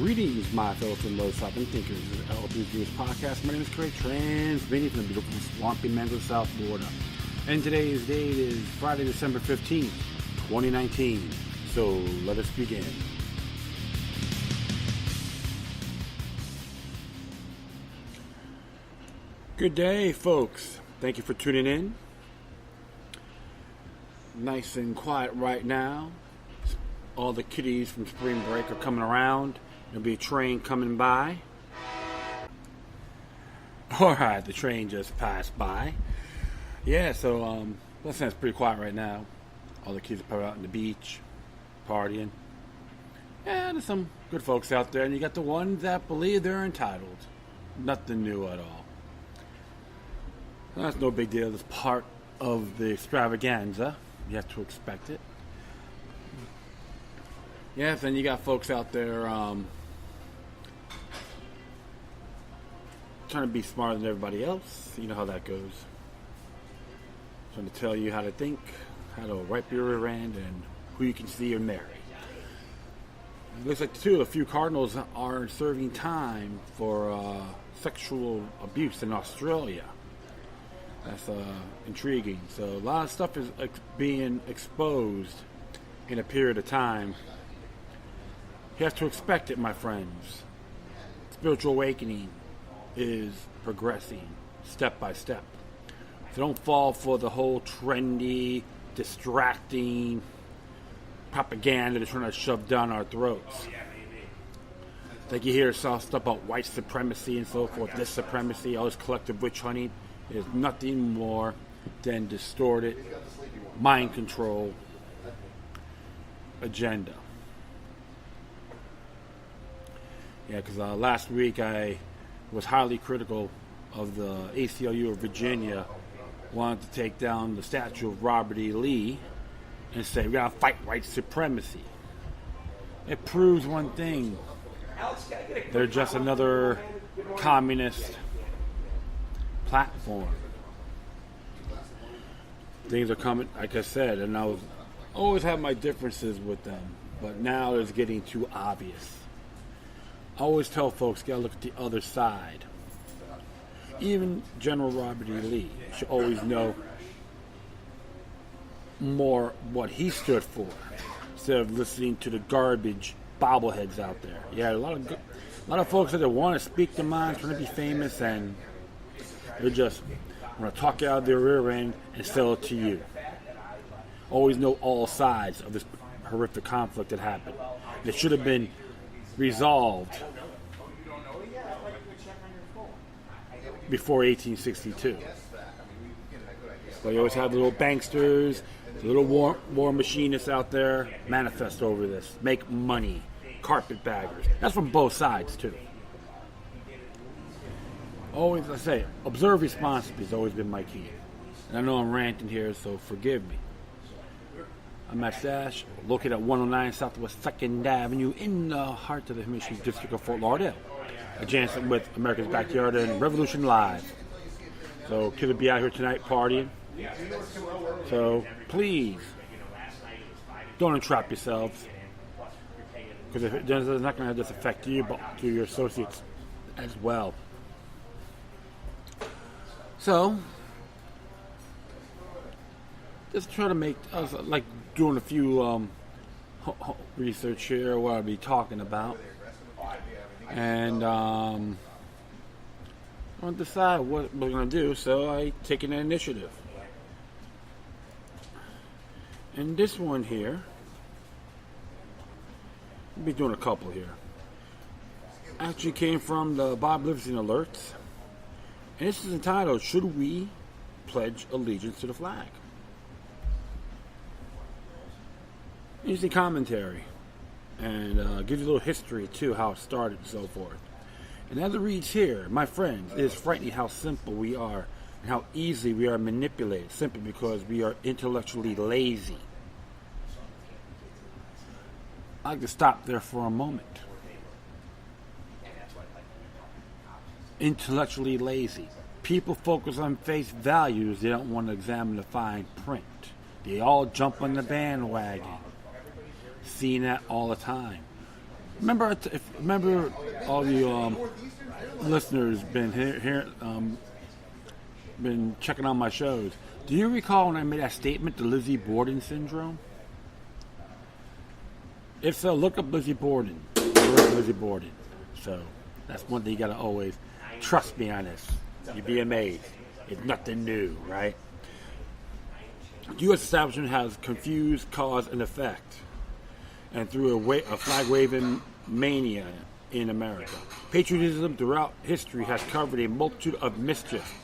Greetings, my fellow philosophical thinkers. This is LP's News Podcast. My name is Craig, transmitting from the beautiful swampy Mango, South Florida. And today's date is Friday, December 15th, 2019. So let us begin. Good day, folks. Thank you for tuning in. Nice and quiet right now. All the kiddies from spring break are coming around. There'll be a train coming by. Alright, the train just passed by. Yeah, so, listen, it's pretty quiet right now. All the kids are probably out on the beach, partying. Yeah, there's some good folks out there, and you got the ones that believe they're entitled. Nothing new at all. That's no big deal. It's part of the extravaganza. You have to expect it. Yes, and you got folks out there trying to be smarter than everybody else. You know how that goes. Trying to tell you how to think, how to wipe your rear end, and who you can see or marry. It looks like, too, a few cardinals are serving time for sexual abuse in Australia. That's intriguing. So a lot of stuff is being exposed in a period of time. You have to expect it, my friends. Spiritual awakening is progressing step by step. So don't fall for the whole trendy, distracting propaganda they're trying to shove down our throats. Like you hear stuff about white supremacy and so forth, this supremacy, all this collective witch hunting is nothing more than distorted mind control agenda. Yeah, because last week I was highly critical of the ACLU of Virginia wanted to take down the statue of Robert E. Lee and say, we got to fight white supremacy. It proves one thing. They're just another communist platform. Things are coming, like I said, and I always have my differences with them, but now it's getting too obvious. I always tell folks, you gotta look at the other side. Even General Robert E. Lee should always know more what he stood for, instead of listening to the garbage bobbleheads out there. Yeah, a lot of folks that want to speak their mind, trying to be famous, and they just want to talk out of their rear end and sell it to you. Always know all sides of this horrific conflict that happened. It should have been resolved before 1862. So you always have the little banksters, the little war machinists out there manifest over this, make money, carpetbaggers. That's from both sides too. Always, I say, observe responsibly has always been my key. And I know I'm ranting here, so forgive me. I'm at Stash, located at 109 Southwest 2nd Avenue in the heart of the Mission District of Fort Lauderdale, adjacent with America's Backyard and Revolution Live. So, kids will be out here tonight partying. So, please, don't entrap yourselves, because it's not going to just affect you, but to your associates as well. So, just try to make, I was like doing a few research here, what I'll be talking about. And I want to decide what we're going to do, so I take an initiative. And this one here, I'll be doing a couple here. Actually came from the Bob Livingston Alerts. And this is entitled, Should We Pledge Allegiance to the Flag? Easy commentary. And gives you a little history, too, how it started and so forth. And as it reads here, my friends, it is frightening how simple we are and how easily we are manipulated simply because we are intellectually lazy. I'd like to stop there for a moment. Intellectually lazy. People focus on face values. They don't want to examine the fine print. They all jump on the bandwagon. Seeing that all the time. Remember all you listeners been checking on my shows. Do you recall when I made that statement, the Lizzie Borden syndrome? If so, look up Lizzie Borden. Lizzie Borden. So that's one thing you gotta always trust me on this. You'd be amazed. It's nothing new, right? The U.S. establishment has confused cause and effect, and through a flag-waving mania in America. Patriotism throughout history has covered a multitude of mischief.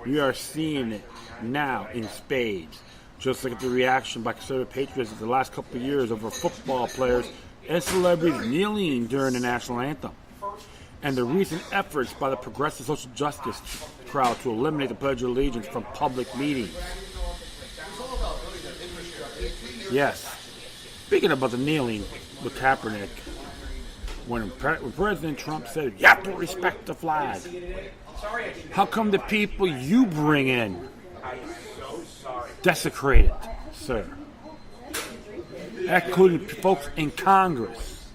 We are seeing it now in spades. Just like the reaction by conservative patriots in the last couple of years over football players and celebrities kneeling during the national anthem. And the recent efforts by the progressive social justice crowd to eliminate the Pledge of Allegiance from public meetings. Yes. Speaking about the kneeling with Kaepernick, when President Trump said, you have to respect the flag, how come the people you bring in desecrate it, sir? That included folks in Congress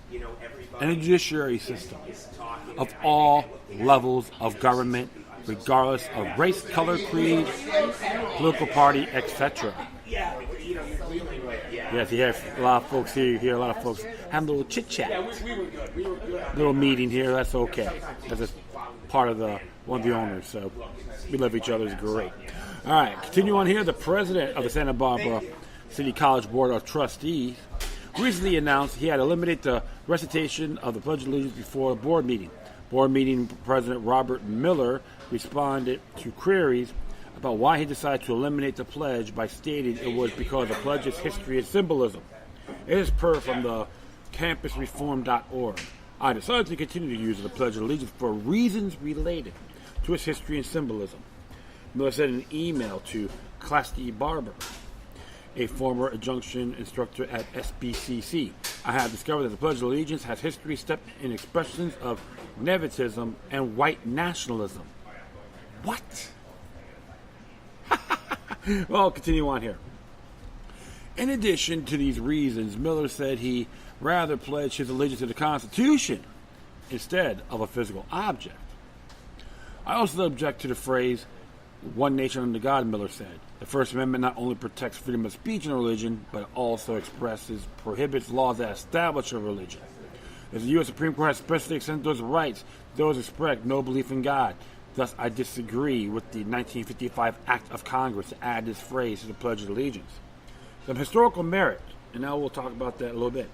and the judiciary system of all levels of government, regardless of race, color, creed, political party, etc. Yes, you hear a lot of folks here. You hear a lot of folks have a little chit chat, little meeting here. That's okay. That's just part of one of the owners. So we love each other. It's great. All right, continue on here. The president of the Santa Barbara City College Board of Trustees recently announced he had eliminated the recitation of the Pledge of Allegiance before a board meeting. Board meeting President Robert Miller responded to queries about why he decided to eliminate the pledge by stating it was because the pledge's history and symbolism. It is per from the campusreform.org. I decided to continue to use the Pledge of Allegiance for reasons related to its history and symbolism. Miller said in an email to Clasty Barber, a former adjunction instructor at SBCC. I have discovered that the Pledge of Allegiance has history steeped in expressions of nepotism and white nationalism. What? Well, continue on here. In addition to these reasons, Miller said he rather pledged his allegiance to the Constitution instead of a physical object. I also object to the phrase, one nation under God, Miller said. The First Amendment not only protects freedom of speech and religion, but also prohibits laws that establish a religion. As the U.S. Supreme Court has specially extended those rights, those express no belief in God. Thus, I disagree with the 1955 Act of Congress to add this phrase to the Pledge of Allegiance. Some historical merit, and now we'll talk about that a little bit.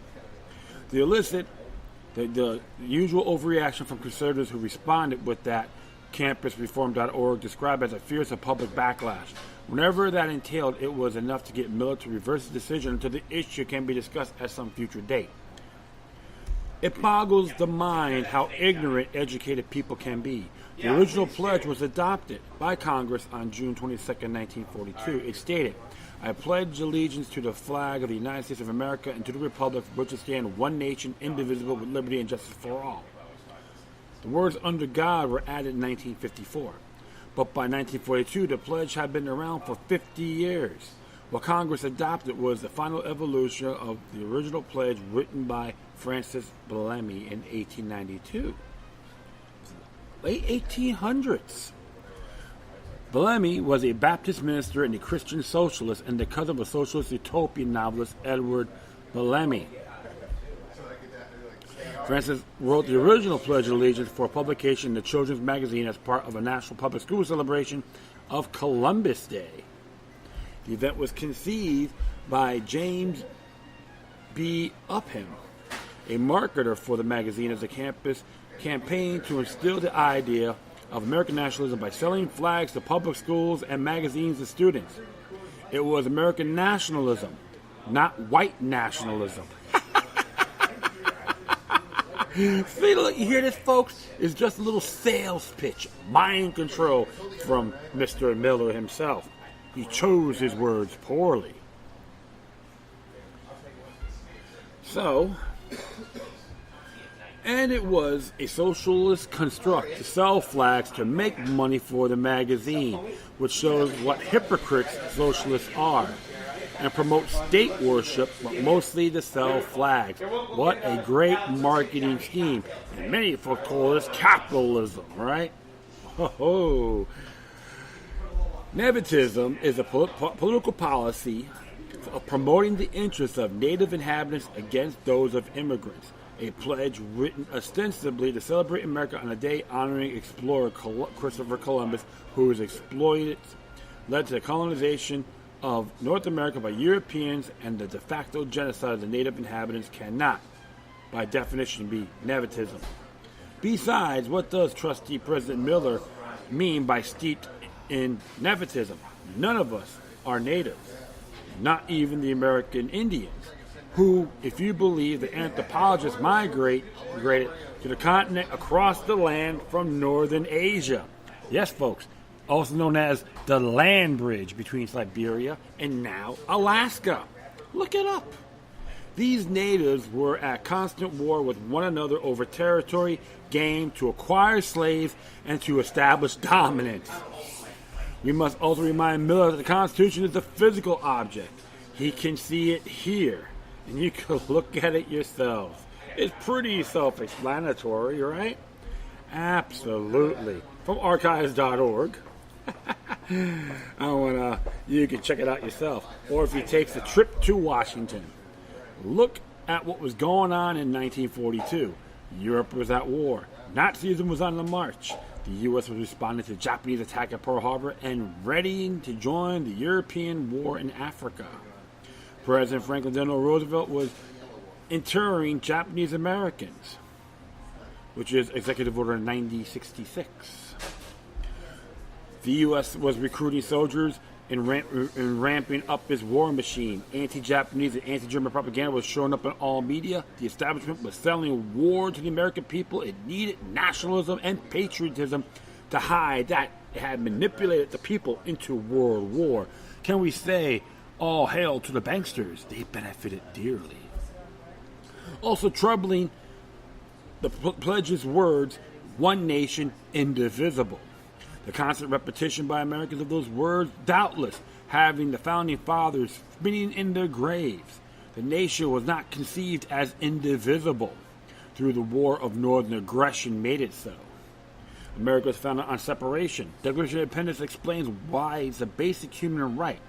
The usual overreaction from conservatives who responded with that campusreform.org described as a fierce and public backlash. Whenever that entailed, it was enough to get Miller to reverse the decision until the issue can be discussed at some future date. It boggles the mind how ignorant educated people can be. The original pledge was adopted by Congress on June 22, 1942. It stated, I pledge allegiance to the flag of the United States of America and to the republic for which it stands, one nation, indivisible, with liberty and justice for all. The words under God were added in 1954. But by 1942, the pledge had been around for 50 years. What Congress adopted was the final evolution of the original pledge written by Francis Bellamy in 1892. Late 1800s. Bellamy was a Baptist minister and a Christian socialist and the cousin of socialist utopian novelist Edward Bellamy. Francis wrote the original Pledge of Allegiance for publication in the Children's Magazine as part of a National Public School celebration of Columbus Day. The event was conceived by James B. Upham, a marketer for the magazine, as a campus campaign to instill the idea of American nationalism by selling flags to public schools and magazines to students. It was American nationalism, not white nationalism. See, look, you hear this, folks? It's just a little sales pitch, mind control from Mr. Miller himself. He chose his words poorly. So, and it was a socialist construct to sell flags to make money for the magazine, which shows what hypocrites socialists are. and promote state worship, but mostly to sell flags. What a great marketing scheme. And many folks call this capitalism, right? Ho. Nepotism is a political policy of promoting the interests of native inhabitants against those of immigrants. A pledge written ostensibly to celebrate America on a day honoring explorer Christopher Columbus, who was exploited, led to the colonization of North America by Europeans, and the de facto genocide of the native inhabitants cannot, by definition, be nepotism. Besides, what does Trustee President Miller mean by steeped in nepotism? None of us are natives, not even the American Indians, who, if you believe the anthropologists migrated to the continent across the land from northern Asia. Yes, folks, also known as the land bridge between Siberia and now Alaska. Look it up. These natives were at constant war with one another over territory, game to acquire slaves, and to establish dominance. We must also remind Miller that the Constitution is a physical object. He can see it here, and you can look at it yourselves. It's pretty self-explanatory, right? Absolutely. From archives.org. You can check it out yourself. Or if he takes a trip to Washington. Look at what was going on in 1942. Europe was at war. Nazism was on the march. The U.S. was responding to Japanese attack at Pearl Harbor and readying to join the European war in Africa. President Franklin Delano Roosevelt was interring Japanese Americans, which is Executive Order 9066. The U.S. was recruiting soldiers and ramping up its war machine. Anti-Japanese and anti-German propaganda was showing up in all media. The establishment was selling war to the American people. It needed nationalism and patriotism to hide that it had manipulated the people into world war. Can we say, all hail to the banksters? They benefited dearly. Also troubling, the pledge's words, one nation, indivisible. The constant repetition by Americans of those words, doubtless having the founding fathers spinning in their graves. The nation was not conceived as indivisible. Through the War of Northern Aggression made it so. America was founded on separation. Declaration of Independence explains why it's a basic human right.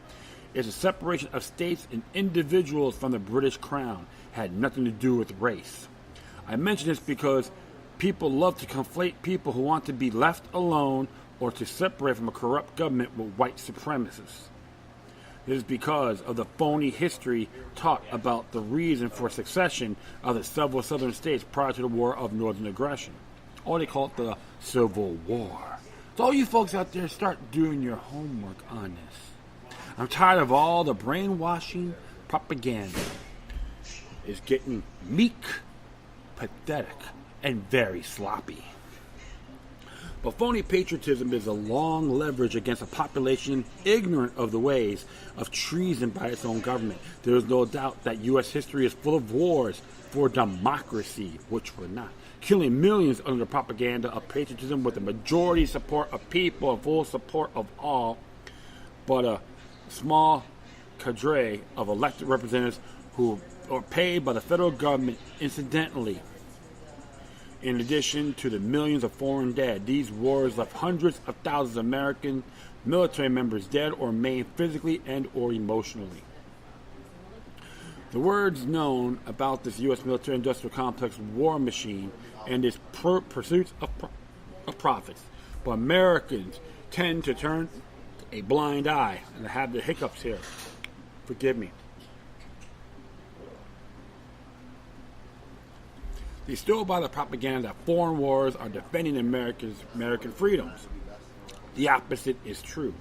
It's a separation of states and individuals from the British Crown. It had nothing to do with race. I mention this because people love to conflate people who want to be left alone or to separate from a corrupt government with white supremacists. This is because of the phony history taught about the reason for secession of the several southern states prior to the War of Northern Aggression. Or they call it the Civil War. So all you folks out there, start doing your homework on this. I'm tired of all the brainwashing propaganda. It's getting meek, pathetic, and very sloppy. But phony patriotism is a long leverage against a population ignorant of the ways of treason by its own government. There is no doubt that U.S. history is full of wars for democracy, which we're not. Killing millions under the propaganda of patriotism with the majority support of people and full support of all, but a small cadre of elected representatives who are paid by the federal government incidentally. In addition to the millions of foreign dead, these wars left hundreds of thousands of American military members dead or maimed physically and or emotionally. The words known about this U.S. military-industrial complex war machine and its pursuits of profits, but Americans tend to turn a blind eye, and I have the hiccups here. Forgive me. They still buy the propaganda that foreign wars are defending American freedoms. The opposite is true.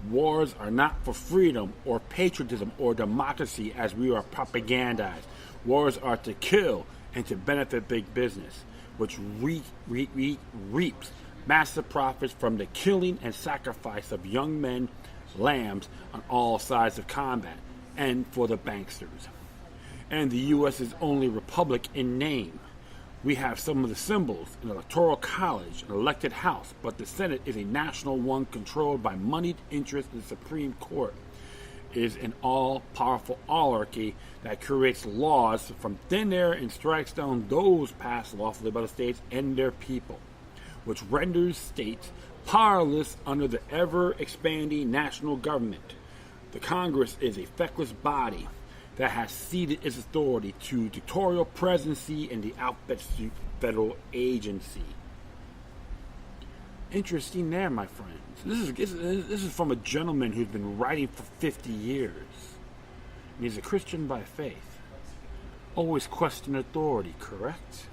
Wars are not for freedom or patriotism or democracy as we are propagandized. Wars are to kill and to benefit big business, which reaps massive profits from the killing and sacrifice of young men, lambs on all sides of combat, and for the banksters. And the U.S. is only republic in name. We have some of the symbols, an electoral college, an elected house, but the Senate is a national one controlled by moneyed interests in the Supreme Court. is an all-powerful oligarchy that creates laws from thin air and strikes down those passed lawfully by the states and their people, which renders states powerless under the ever-expanding national government. The Congress is a feckless body that has ceded its authority to dictatorial presidency and the alphabet federal agency. Interesting there, my friends. This is from a gentleman who's been writing for 50 years. And he's a Christian by faith. Always question authority, correct?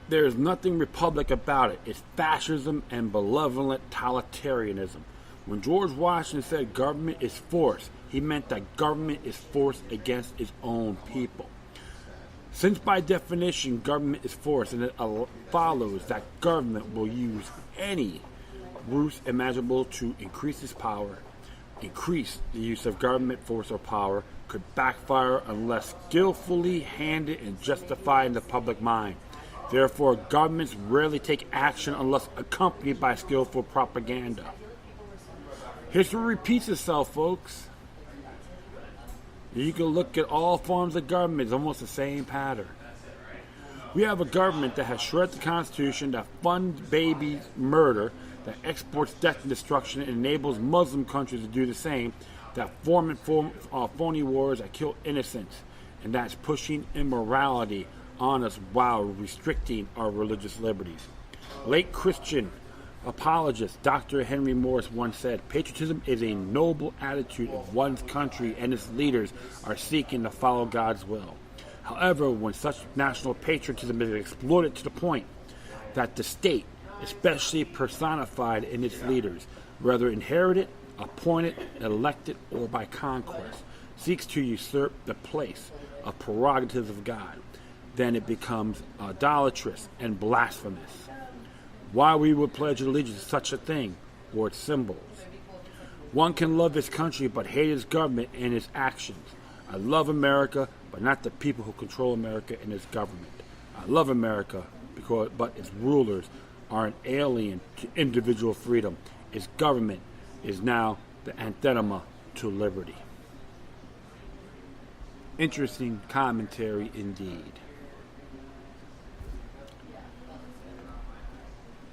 There is nothing republic about it. It's fascism and malevolent totalitarianism. When George Washington said government is force, he meant that government is force against its own people. Since by definition government is force, and it follows that government will use any routes imaginable to increase its power, increase the use of government force or power could backfire unless skillfully handed and justified in the public mind. Therefore, governments rarely take action unless accompanied by skillful propaganda. History repeats itself, folks. You can look at all forms of government. It's almost the same pattern. We have a government that has shredded the Constitution, that funds baby murder, that exports death and destruction, and enables Muslim countries to do the same, that form phony wars that kill innocents, and that's pushing immorality on us while restricting our religious liberties. Late Christian apologist Dr. Henry Morris once said, "Patriotism is a noble attitude if one's country and its leaders are seeking to follow God's will. However, when such national patriotism is exploited to the point that the state, especially personified in its leaders, whether inherited, appointed, elected, or by conquest, seeks to usurp the place of prerogatives of God, then it becomes idolatrous and blasphemous. Why we would pledge allegiance to such a thing, or its symbols. One can love his country but hate his government and its actions. I love America, but not the people who control America and its government. I love America, but its rulers are an alien to individual freedom. Its government is now the anathema to liberty." Interesting commentary indeed.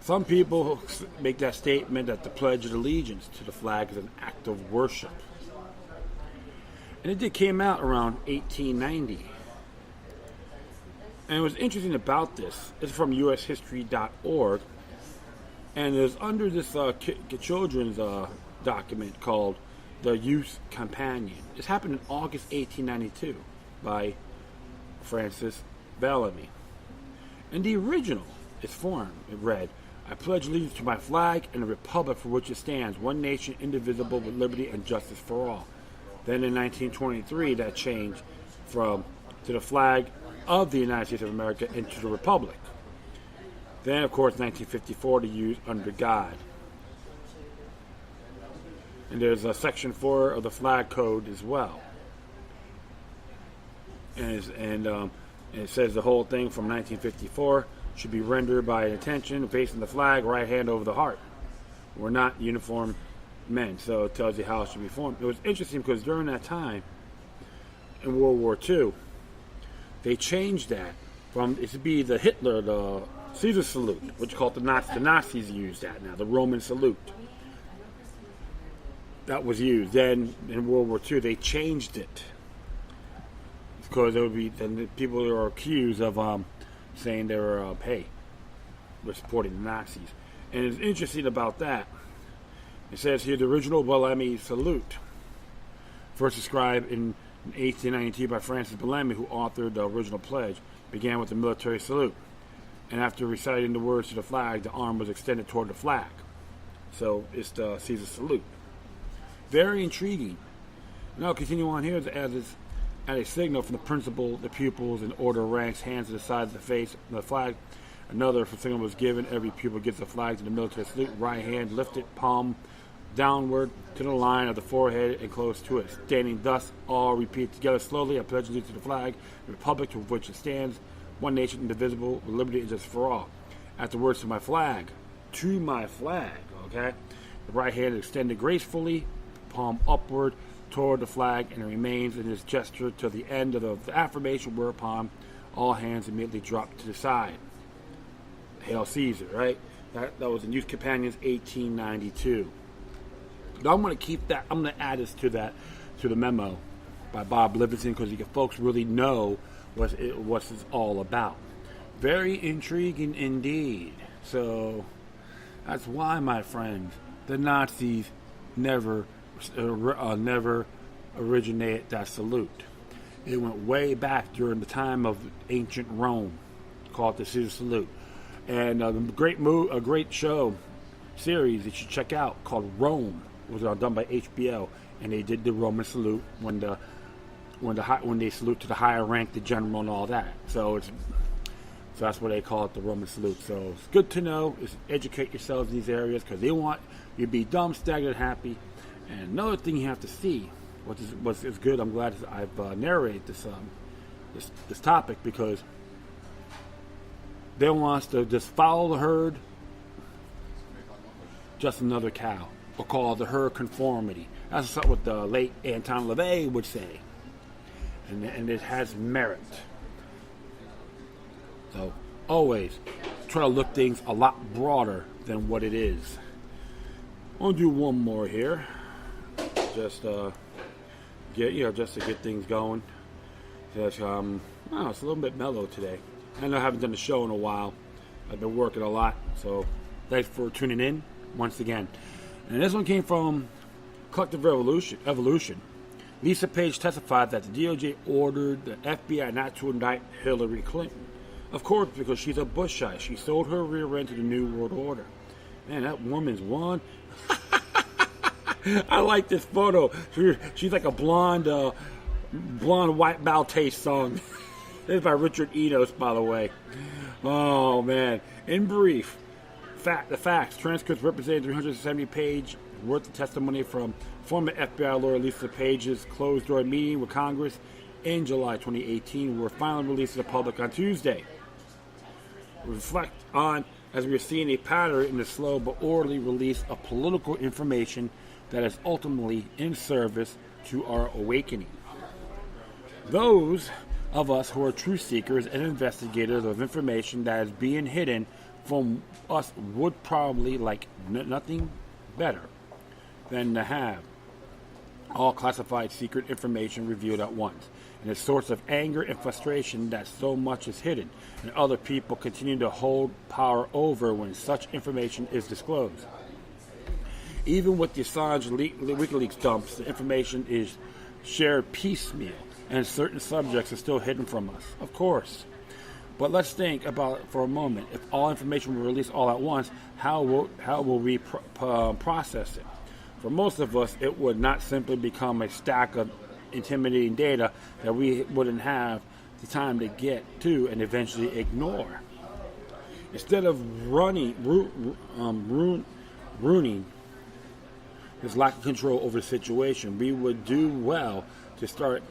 Some people make that statement that the Pledge of Allegiance to the flag is an act of worship. And it came out around 1890. And what's interesting about this is from ushistory.org, and it's under this children's document called The Youth Companion. This happened in August 1892 by Francis Bellamy. And the original is formed. It read, "I pledge allegiance to my flag and the republic for which it stands, one nation indivisible with liberty and justice for all." Then in 1923, that changed to the flag of the United States of America and to the republic. Then, of course, 1954 to use under God. And there's a section 4 of the flag code as well. And it says the whole thing from 1954 should be rendered by attention facing the flag, right hand over the heart. We're not uniformed men, so it tells you how it should be formed. It was interesting because during that time, in World War II, they changed that from it to be the Caesar salute, which is called the Nazis use that now, the Roman salute. That was used. Then in World War II, they changed it because then the people are accused of saying they were, hey, we're supporting the Nazis. And it's interesting about that. It says here the original Bellamy salute, first described in 1892 by Francis Bellamy, who authored the original pledge, began with the military salute. And after reciting the words to the flag, the arm was extended toward the flag. So it's the Caesar salute. Very intriguing. Now continue on here as a signal from the principal, the pupils in order ranks, hands to the side of the face of the flag. Another signal was given. Every pupil gets the flag to the military salute. Right hand lifted, palm downward to the line of the forehead and close to it. Standing thus, all repeat together slowly. I pledge allegiance to the flag, the republic to which it stands, one nation indivisible, with liberty and justice for all. At the words to my flag, okay? The right hand is extended gracefully, palm upward toward the flag, and it remains in this gesture till the end of the affirmation, whereupon all hands immediately drop to the side. Hail Caesar, right? That was in Youth Companions 1892. Now I'm going to keep that. I'm going to add this to the memo by Bob Livingston, because you folks really know what it's all about. Very intriguing indeed. So that's why, my friends, the Nazis never originated that salute. It went way back during the time of ancient Rome, called the Caesar salute. And a great show series that you check out called Rome was done by HBO, and they did the Roman salute when they salute to the higher rank, the general, and all that. So that's what they call it, the Roman salute. So it's good to know. Is educate yourselves in these areas, because they want you to be dumb, staggered, happy. And another thing you have to see, which is good. I'm glad I've narrated this topic, because they want us to just follow the herd, just another cow, or call the herd conformity. That's what the late Anton LaVey would say, and it has merit. So always try to look things a lot broader than what it is. I'll do one more here, just to get things going. Just, it's a little bit mellow today. I know I haven't done a show in a while. I've been working a lot, so thanks for tuning in once again. And this one came from Collective Evolution. Lisa Page testified that the DOJ ordered the FBI not to indict Hillary Clinton. Of course, because she's a Bushite. She sold her rear end to the New World Order. Man, that woman's one. I like this photo. She's like a blonde white Baltace song. This is by Richard Enos, by the way. Oh, man. In brief, the facts. Transcripts representing 370-page worth of testimony from former FBI lawyer Lisa Page's closed-door meeting with Congress in July 2018 were finally released to the public on Tuesday. Reflect on, as we are seeing a pattern in the slow but orderly release of political information that is ultimately in service to our awakening. Those of us who are truth seekers and investigators of information that is being hidden from us would probably like nothing better than to have all classified secret information revealed at once, and a source of anger and frustration that so much is hidden, and other people continue to hold power over when such information is disclosed. Even with the Assange WikiLeaks dumps, the information is shared piecemeal, and certain subjects are still hidden from us, of course. But let's think about it for a moment. If all information were released all at once, how will we process it? For most of us, it would not simply become a stack of intimidating data that we wouldn't have the time to get to and eventually ignore. Instead of ruining this lack of control over the situation, we would do well to start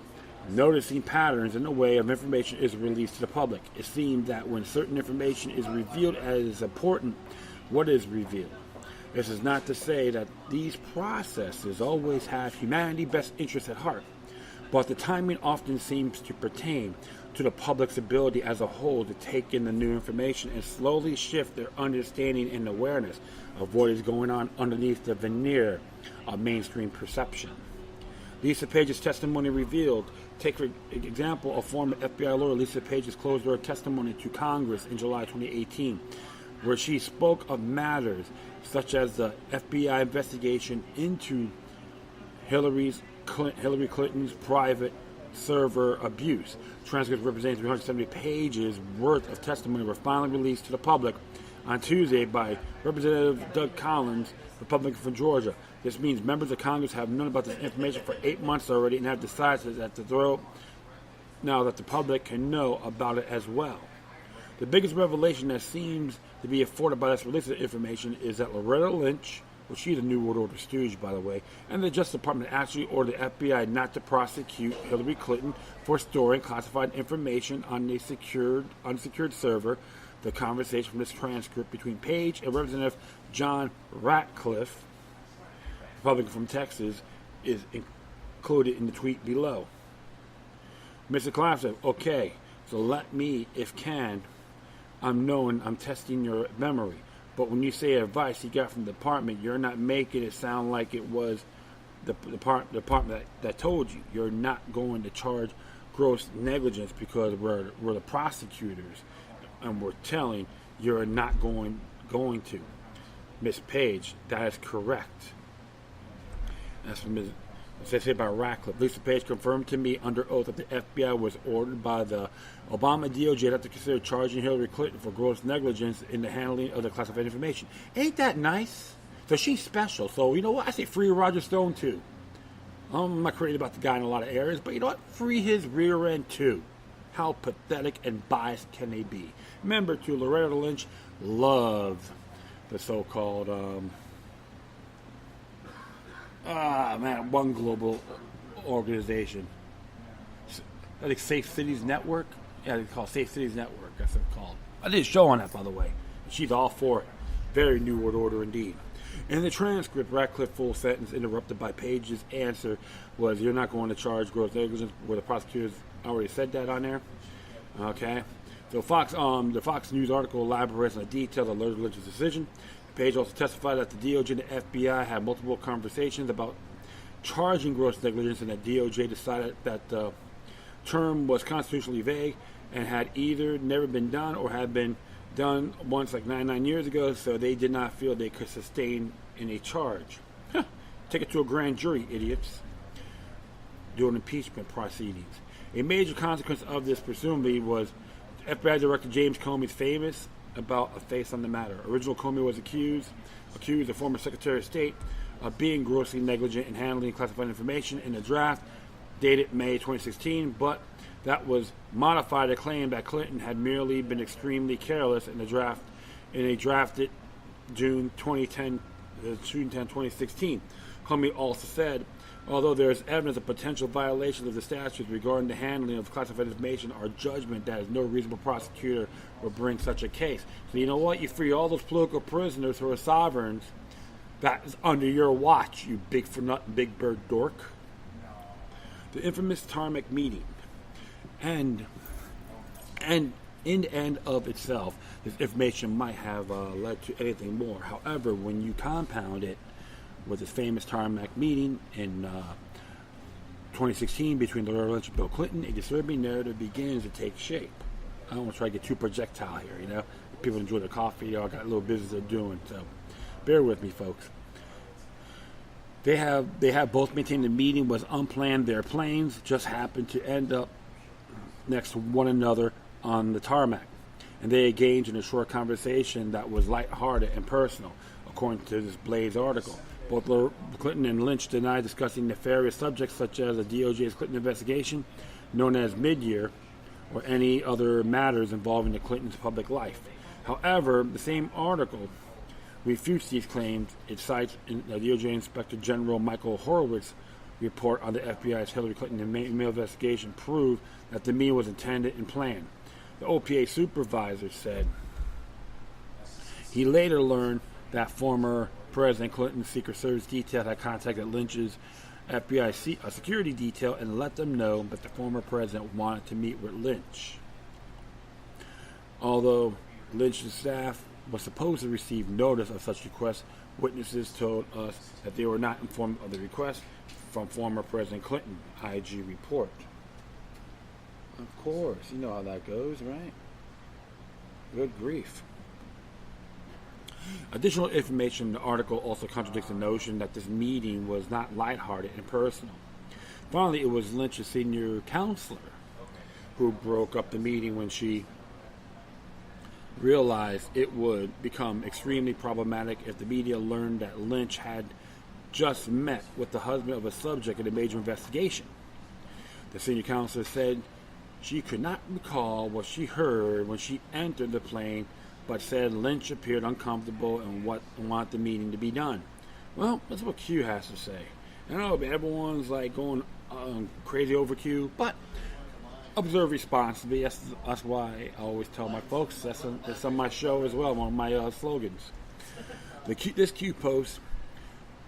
noticing patterns in the way of information is released to the public. It seems that when certain information is revealed as important, what is revealed? This is not to say that these processes always have humanity's best interests at heart, but the timing often seems to pertain to the public's ability as a whole to take in the new information and slowly shift their understanding and awareness of what is going on underneath the veneer of mainstream perception. Lisa Page's testimony revealed. Take, for example, a former FBI lawyer, Lisa Page's closed-door testimony to Congress in July 2018, where she spoke of matters such as the FBI investigation into Hillary Clinton's private server abuse. Transcripts representing 370 pages worth of testimony were finally released to the public on Tuesday by Representative Doug Collins, Republican from Georgia. This means members of Congress have known about this information for 8 months already and have decided that now that the public can know about it as well. The biggest revelation that seems to be afforded by this release of information is that Loretta Lynch, well, she's a New World Order stooge, by the way, and the Justice Department actually ordered the FBI not to prosecute Hillary Clinton for storing classified information on a unsecured server. The conversation from this transcript between Page and Representative John Ratcliffe Republican from Texas, is included in the tweet below. Mr. Clapp said, okay, so let me, if can, I'm testing your memory. But when you say advice you got from the department, you're not making it sound like it was the department that told you. You're not going to charge gross negligence because we're the prosecutors, and we're telling you're not going to. Miss Page, that is correct. That's from Ms. Say by Ratcliffe. Lisa Page confirmed to me under oath that the FBI was ordered by the Obama DOJ not to consider charging Hillary Clinton for gross negligence in the handling of the classified information. Ain't that nice? So she's special. So you know what? I say free Roger Stone too. I'm not crazy about the guy in a lot of areas, but you know what? Free his rear end too. How pathetic and biased can they be? Remember, too, Loretta Lynch loved the so-called one global organization. I think Safe Cities Network. Yeah, they call it Safe Cities Network. That's what it's called. I did a show on that, by the way. She's all for it. Very New World Order indeed. In the transcript, Ratcliffe's full sentence interrupted by Page's answer was, you're not going to charge gross negligence, where the prosecutors already said that on there. Okay. So the Fox News article elaborates on the details of Lynch's decision. Page also testified that the DOJ and the FBI had multiple conversations about charging gross negligence, and that DOJ decided that the term was constitutionally vague and had either never been done or had been done once like 99 years ago, so they did not feel they could sustain any charge. Take it to a grand jury, idiots. Doing impeachment proceedings. A major consequence of this, presumably, was FBI Director James Comey's famous about a face on the matter. Original Comey was accused the former Secretary of State of being grossly negligent in handling classified information in a draft dated May 2016, but that was modified to claim that Clinton had merely been extremely careless in a drafted June 2016. Comey also said, although there is evidence of potential violations of the statutes regarding the handling of classified information, our judgment that is no reasonable prosecutor will bring such a case. So you know what? You free all those political prisoners who are sovereigns. That is under your watch, you big for nothing, big bird dork. The infamous Tarmac meeting. And in the end of itself, this information might have led to anything more. However, when you compound it with this famous Tarmac meeting in 2016 between Loretta Lynch and Bill Clinton, a disturbing narrative begins to take shape. I don't want to try to get too projectile here, you know. People enjoy their coffee, I got a little business they're doing, so bear with me, folks. They have both maintained the meeting was unplanned. Their planes just happened to end up next to one another on the tarmac, and they engaged in a short conversation that was lighthearted and personal, according to this Blaze article. Both Clinton and Lynch denied discussing nefarious subjects such as the DOJ's Clinton investigation, known as Midyear, or any other matters involving the Clintons' public life. However, the same article refutes these claims. It cites the DOJ Inspector General Michael Horowitz's report on the FBI's Hillary Clinton email investigation proved that the meeting was intended and planned. The OPA supervisor said he later learned that former President Clinton's Secret Service detail had contacted Lynch's FBI security detail and let them know that the former president wanted to meet with Lynch. Although Lynch's staff was supposed to receive notice of such requests, witnesses told us that they were not informed of the request from former President Clinton, IG report. Of course, you know how that goes, right? Good grief. Additional information in the article also contradicts the notion that this meeting was not lighthearted and personal. Finally, it was Lynch's senior counselor who broke up the meeting when she realized it would become extremely problematic if the media learned that Lynch had just met with the husband of a subject in a major investigation. The senior counselor said she could not recall what she heard when she entered the plane, but said Lynch appeared uncomfortable and wanted the meeting to be done. Well, that's what Q has to say. I know everyone's like going crazy over Q, but observe responsibly. That's why I always tell my folks. That's on my show as well, one of my slogans. This Q post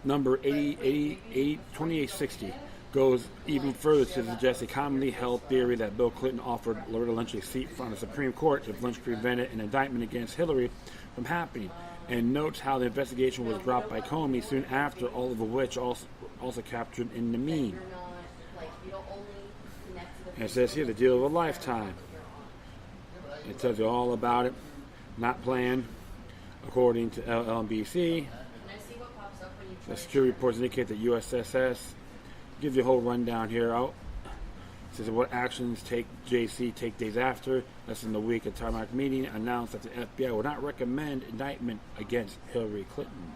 number 2860 goes even further to suggest a commonly held theory that Bill Clinton offered Loretta Lynch a seat on the Supreme Court if Lynch prevented an indictment against Hillary from happening, and notes how the investigation was dropped by Comey soon after, all of which also captured in the meme. And it says here, the deal of a lifetime. It tells you all about it. Not planned, according to LNBC. The security reports indicate that USSS gives you a whole rundown here. It says what actions JC take days after. Less than a week, a TeknoAxe meeting announced that the FBI would not recommend indictment against Hillary Clinton.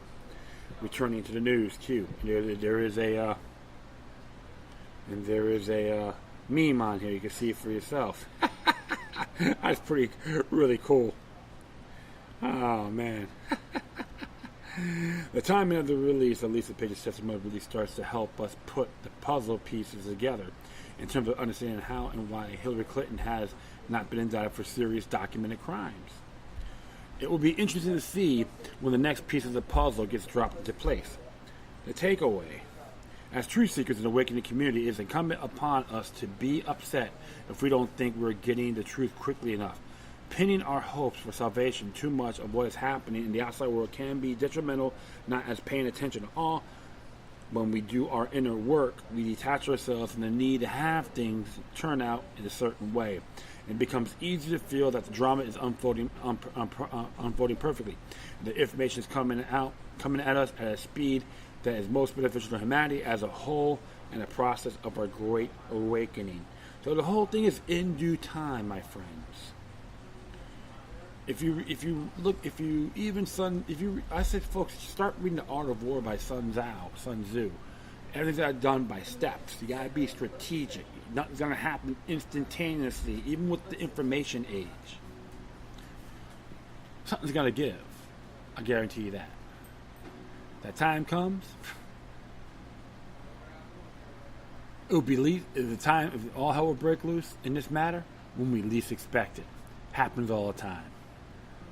Returning to the news, Q. There is a meme on here. You can see it for yourself. That's really cool. Oh man. The timing of the release, at least the Page's testimony release, starts to help us put the puzzle pieces together in terms of understanding how and why Hillary Clinton has not been indicted for serious documented crimes. It will be interesting to see when the next piece of the puzzle gets dropped into place. The takeaway: as truth seekers in the awakening community, it is incumbent upon us to be upset if we don't think we're getting the truth quickly enough. Pinning our hopes for salvation too much of what is happening in the outside world can be detrimental, not as paying attention at all. When we do our inner work, we detach ourselves from the need to have things turn out in a certain way. It becomes easy to feel that the drama is unfolding perfectly. The information is coming at us at a speed that is most beneficial to humanity as a whole and the process of our great awakening. So the whole thing is in due time, my friends. I said, folks, start reading The Art of War by Sun Tzu. Everything's done by steps. You gotta be strategic. Nothing's gonna happen instantaneously, even with the information age. Something's gonna give. I guarantee you that. That time comes. It'll be the time if all hell will break loose in this matter when we least expect it. Happens all the time.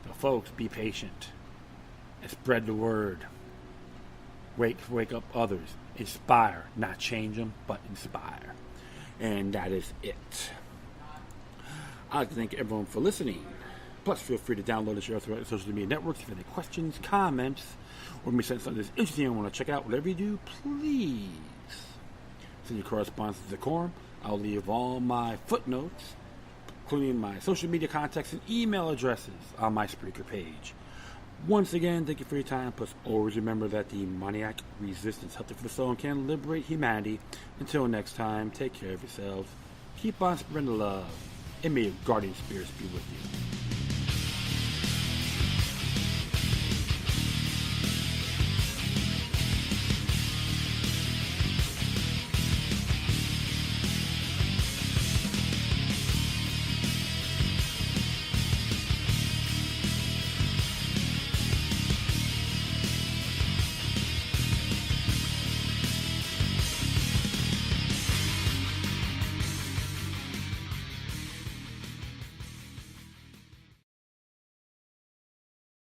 So folks, be patient and spread the word. Wake up others. Inspire, not change them, but inspire. And that is it. I'd like to thank everyone for listening. Plus, feel free to download and share throughout the social media networks. If you have any questions, comments, or me send something that's interesting and want to check out, whatever you do, please send your correspondence to Decorum. I'll leave all my footnotes, including my social media contacts and email addresses, on my Spreaker page. Once again, thank you for your time. Plus, always remember that the demoniac resistance, healthy for the soul, can liberate humanity. Until next time, take care of yourselves. Keep on spreading love, and may your guardian spirits be with you.